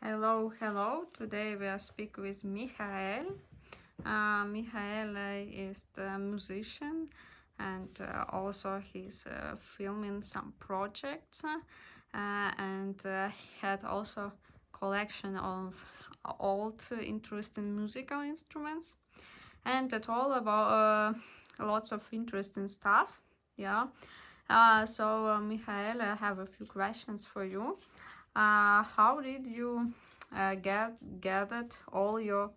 Hello, hello. Today we are speaking with Michael. Michael is the musician and also he's filming some projects and he had also collection of old interesting musical instruments and at all about lots of interesting stuff. Yeah. Michael, I have a few questions for you. How did you gathered all your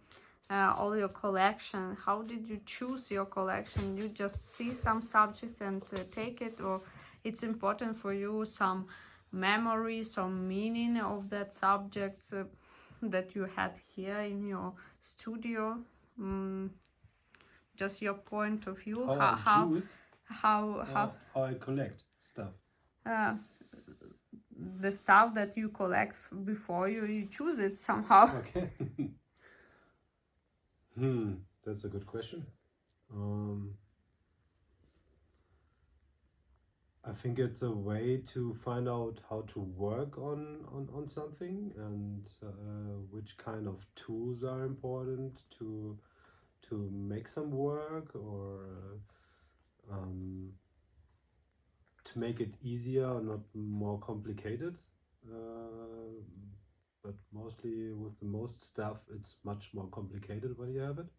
collection? How did you choose your collection? You just see some subject and take it, or it's important for you some memory, some meaning of that subject that you had here in your studio? Mm, just your point of view. How I choose, How how I collect stuff. uh, the stuff that you collect before you choose it somehow. Okay. That's a good question. I think it's a way to find out how to work on something and which kind of tools are important to make some work or to make it easier or not more complicated. But mostly with the most stuff, it's much more complicated when you have it.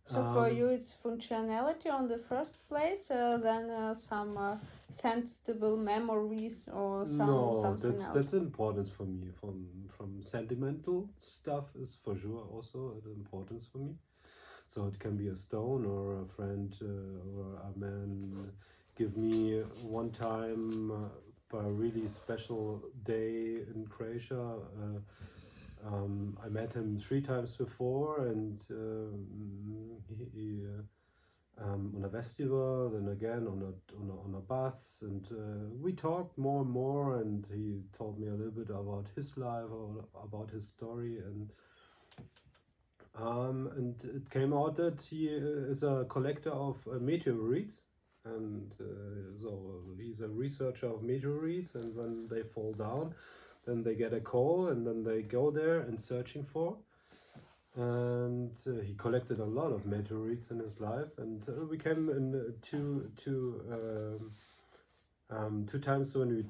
So for you, it's functionality on the first place, then some sensible memories or something else. That's important for me. From sentimental stuff is for sure also an importance for me. So it can be a stone or a friend or a man give me one time by a really special day in Croatia. I met him 3 times before, and he on a festival, then again on a bus, and we talked more and more. And he told me a little bit about his life, or about his story, and it came out that he is a collector of meteorites. And so he's a researcher of meteorites, and when they fall down, then they get a call, and then they go there and searching for. And he collected a lot of meteorites in his life, and we came in two times when we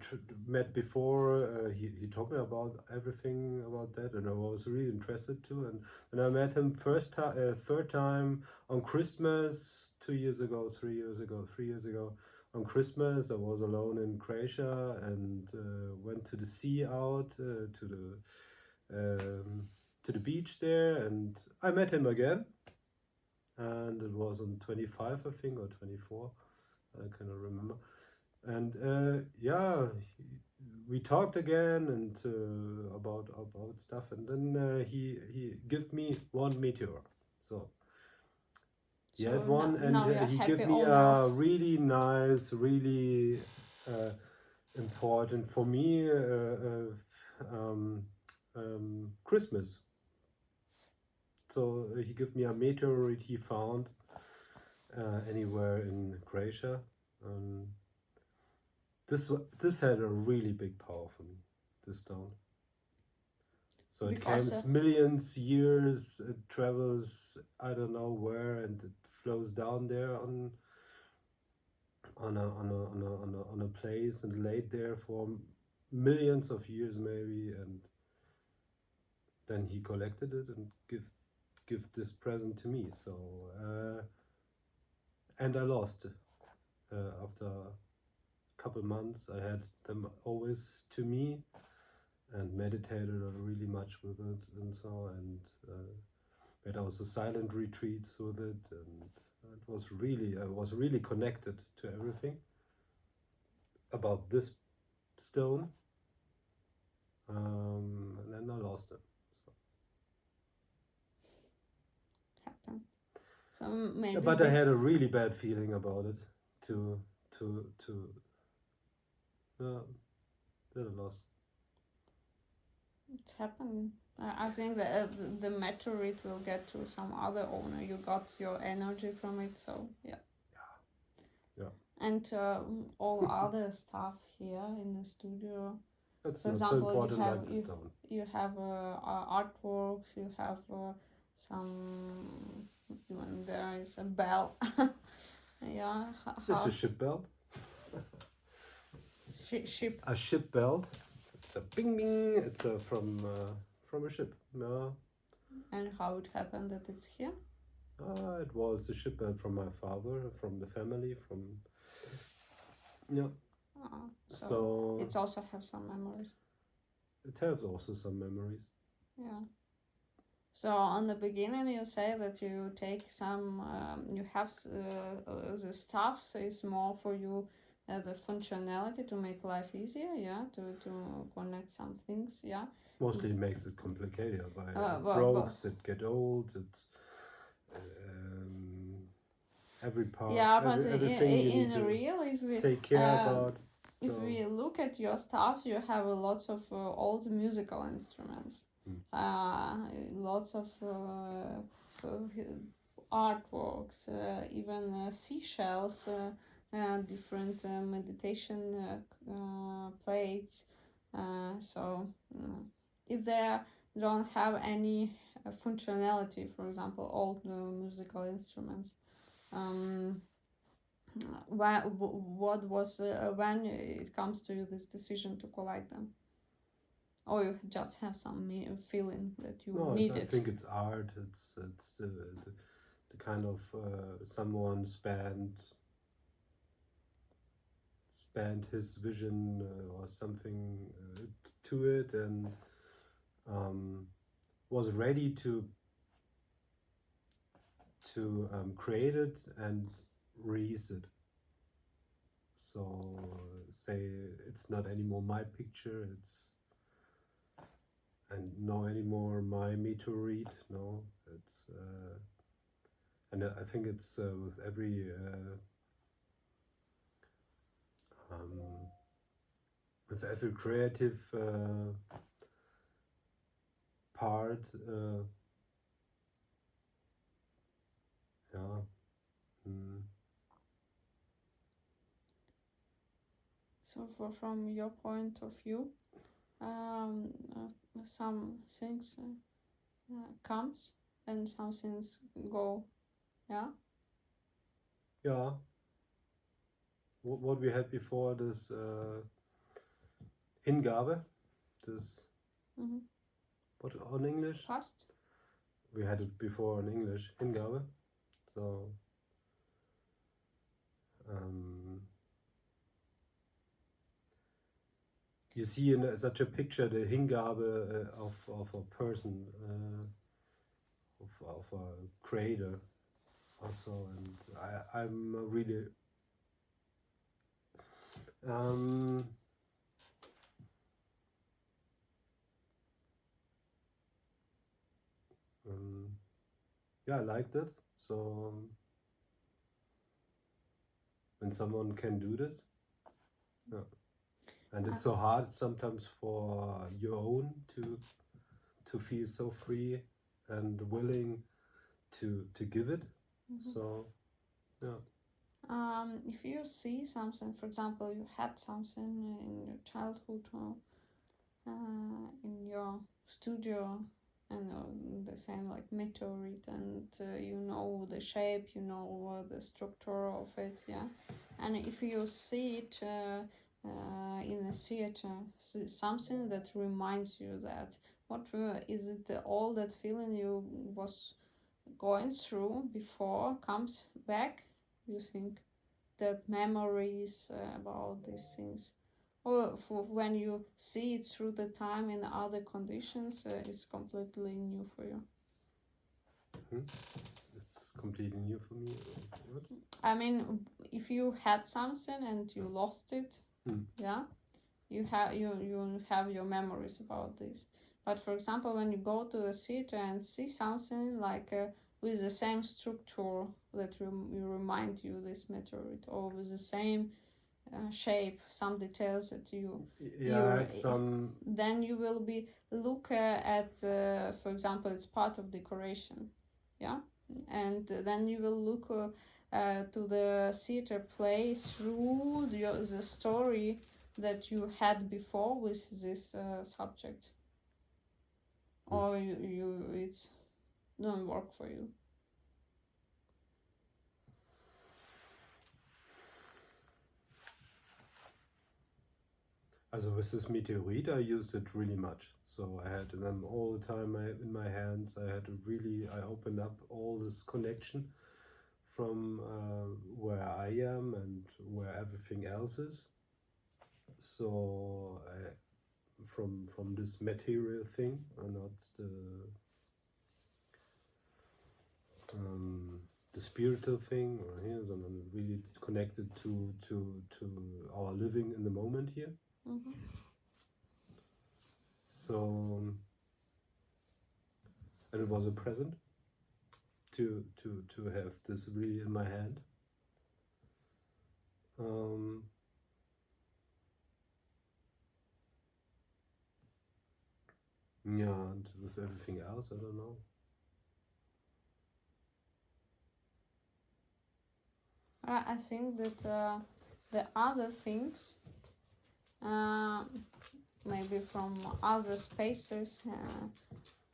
met before. He told me about everything about that, and I was really interested too. And when I met him third time on Christmas 2 years ago, 3 years ago on Christmas, I was alone in Croatia and went to the sea out to the beach there, and I met him again. And it was on 25, I think, or 24. I cannot remember. And we talked again and about stuff, and then he gave me one meteor. So he had one, and he gave me a really nice, really important for me Christmas. So he gave me a meteorite he found anywhere in Croatia. This had a really big power for me, this stone. So it comes millions years, it travels I don't know where, and it flows down there on a place and laid there for millions of years maybe, and then he collected it and give this present to me. So and I lost it after a couple months. I had them always to me and meditated really much with it, and so, and made also silent retreats with it, and I was really connected to everything about this stone, and then I lost it. Happened. So maybe. But I had a really bad feeling about it. That I lost. It's happened. I think that the meteorite will get to some other owner. You got your energy from it, so yeah. Yeah. And all other stuff here in the studio. It's For not so example, important like the stone. you have artworks, you have some, even there is a bell. Yeah, It's a ship belt. ship. A ship belt. It's a bing bing. It's from a ship. Yeah. And how it happened that it's here? It was the ship belt from my father, from the family, from yeah. So it's also have some memories. It has also some memories. Yeah. So on the beginning, you say that you take some, you have the stuff, so it's more for you the functionality to make life easier, yeah, to connect some things, yeah. Mostly it makes it complicated. It but breaks, it get old, every part, yeah, but everything you need in to real, if we take care about. if we look at your stuff, you have lots of old musical instruments, lots of artworks, even seashells, different meditation plates. So if they don't have any functionality, for example, old musical instruments, what was when it comes to this decision to collect them, or you just have some feeling that you need I it? think it's art. It's the kind of someone spent his vision or something to it, and was ready to create it and release it. So say it's not anymore my picture, it's and no anymore my meteorite. No, it's and I think it's with every creative part. Yeah. Mm. So from your point of view, some things comes and some things go, yeah. Yeah. What we had before, this Hingabe, this what on English? Past. We had it before in English, Hingabe. So you see in such a picture the Hingabe of a person, of a creator also, and I'm really yeah, I liked it. So when someone can do this, yeah. And it's so hard sometimes for your own to feel so free and willing to give it. So yeah. If you see something, for example, you had something in your childhood or in your studio, and the same like meteorite, and you know the shape, you know the structure of it, yeah. And if you see it in a theater, something that reminds you that what is it, all that feeling you was going through before comes back, you think that memories about these things, or for when you see it through the time in other conditions, is completely new for you? It's completely new for me. What? I mean, if you had something and you lost it, yeah, you have your memories about this. But for example, when you go to the theater and see something like with the same structure that remind you this meteorite, or with the same shape, some details that then you will be look at for example, it's part of decoration, yeah, and then you will look to the theater play through the story that you had before with this subject, or you it's don't work for you? Also with this meteorite, I used it really much. So I had them all the time in my hands. I opened up all this connection from where I am and where everything else is. So from this material thing, and not the spiritual thing, or here, sondern really connected to our living in the moment here. Mm-hmm. So, and it was a present to have this really in my hand. Yeah, and with everything else, I don't know. I think that the other things, maybe from other spaces,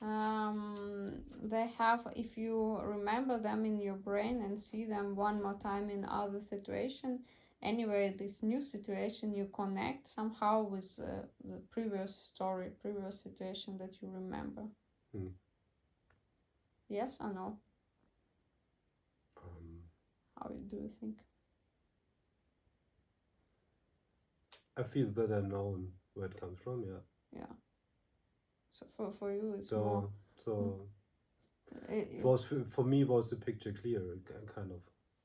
they have, if you remember them in your brain and see them one more time in other situation, anyway, this new situation, you connect somehow with the previous story, previous situation that you remember. Yes or no? How do you think? I feel that I know where it comes from. Yeah. So for you, it's more. So it was for me. Was the picture clear? Kind of.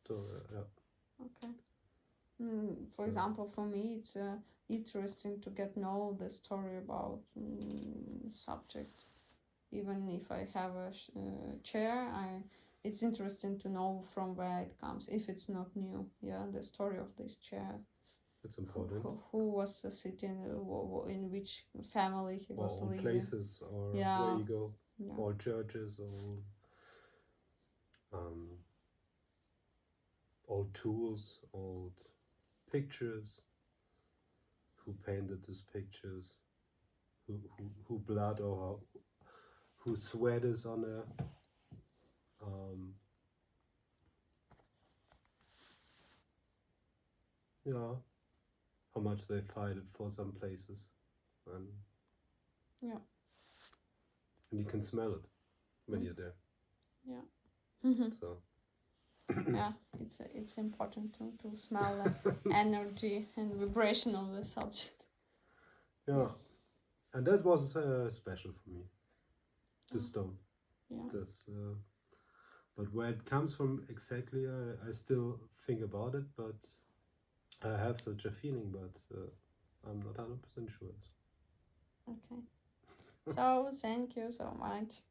So yeah. Okay. For example, for me, it's interesting to get know the story about subject. Even if I have a chair, it's interesting to know from where it comes. If it's not new, the story of this chair. It's important. Who was sitting, in which family he was living. Places, or where you go. All churches, old tools, old pictures. Who painted these pictures? Who blood or who sweat is on there? How much they fight it for some places, and and you can smell it when you're there. So yeah, it's important to smell the energy and vibration of the subject. And that was special for me. The stone. This, but where it comes from exactly, I still think about it, but I have such a feeling, but I'm not 100% sure. Okay. So thank you so much.